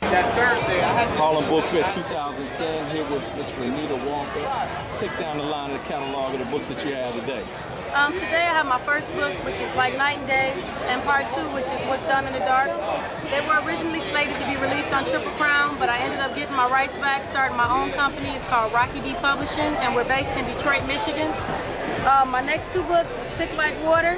That Thursday, I had Harlem Book Fair 2010 here with Miss Renita Walker. Take down the line of the catalog of the books that you have today. Today I have my first book, which is Like Night and Day, and part 2, which is What's Done in the Dark. They were originally slated to be released on Triple Crown, but I ended up getting my rights back, starting my own company. It's called Rocky D Publishing, and we're based in Detroit, Michigan. My next 2 books were Stick Like Water,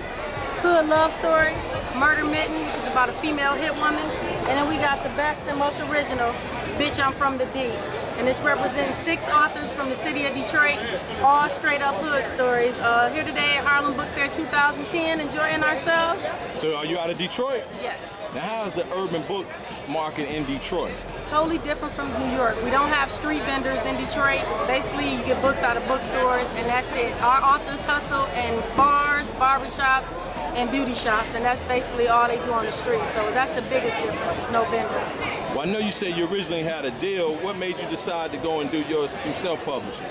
Hood Love Story, Murder Mitten, which is about a female hit woman, and then we got the best and most original, Bitch, I'm From the D. And this represents 6 authors from the city of Detroit, all straight up hood stories. Here today at Harlem Book Fair 2010, enjoying ourselves. So are you out of Detroit? Yes. Now how is the urban book market in Detroit? Totally different from New York. We don't have street vendors in Detroit. It's basically you get books out of bookstores and that's it. Our authors hustle in bars, barbershops, and beauty shops, and that's basically all they do on the street. So that's the biggest difference, is no vendors. Well, I know you said you originally had a deal. What made you decide to go and do yours through self-publishing?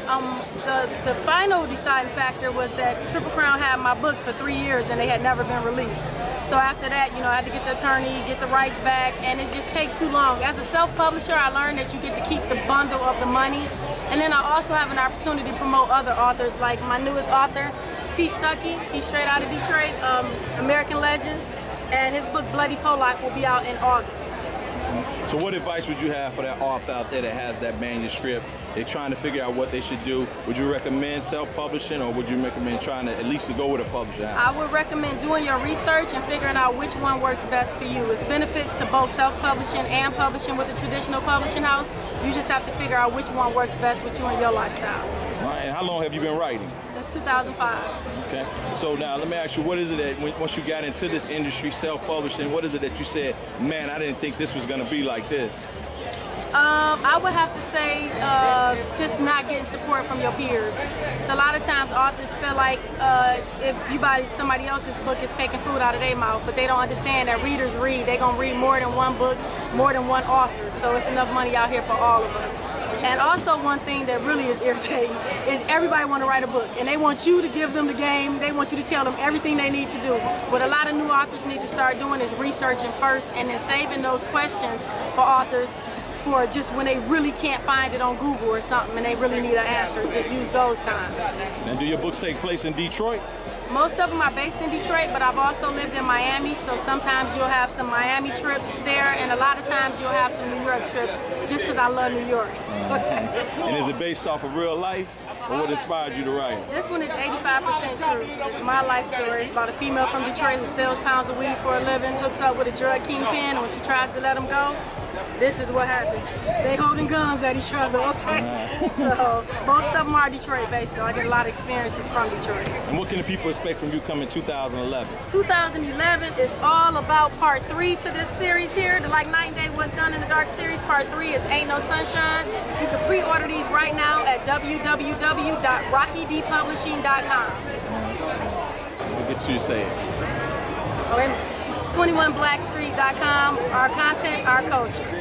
The final deciding factor was that Triple Crown had my books for 3 years and they had never been released. So after that, I had to get the attorney, get the rights back, and it just takes too long. As a self-publisher, I learned that you get to keep the bundle of the money, and then I also have an opportunity to promote other authors, like my newest author, T. Stuckey. He's straight out of Detroit, American legend, and his book Bloody Pollock will be out in August. So what advice would you have for that author out there that has that manuscript? They're trying to figure out what they should do. Would you recommend self-publishing, or would you recommend trying to at least to go with a publisher? I would recommend doing your research and figuring out which one works best for you. It's benefits to both self-publishing and publishing with a traditional publishing house. You just have to figure out which one works best with you and your lifestyle. Right. And how long have you been writing? Since 2005. Okay. So now let me ask you, what is it that once you got into this industry, self-publishing, what is it that you said, man, I didn't think this was going to be like this? I would have to say just not getting support from your peers. So a lot of times authors feel like if you buy somebody else's book, it's taking food out of their mouth, but they don't understand that readers read. They're going to read more than one book, more than one author. So it's enough money out here for all of us. And also one thing that really is irritating is everybody want to write a book and they want you to give them the game, they want you to tell them everything they need to do. What a lot of new authors need to start doing is researching first and then saving those questions for authors for just when they really can't find it on Google or something and they really need an answer. Just use those times. And do your books take place in Detroit? Most of them are based in Detroit, but I've also lived in Miami, so sometimes you'll have some Miami trips there, and a lot of times you'll have some New York trips, just because I love New York. And is it based off of real life, or what inspired you to write? This one is 85% true. It's my life story. It's about a female from Detroit who sells pounds of weed for a living, hooks up with a drug kingpin, and when she tries to let him go, this is what happens. They holding guns at each other, okay? So most of them are Detroit based, though. I get a lot of experiences from Detroit. And what can the people expect from you coming 2011? 2011 is all about part 3 to this series here. The Like Night and Day What's Done in the Dark series. Part 3 is Ain't No Sunshine. You can pre-order these right now at www.rockydpublishing.com. What gets you to say it? Oh, 21Blackstreet.com. Our content, our culture.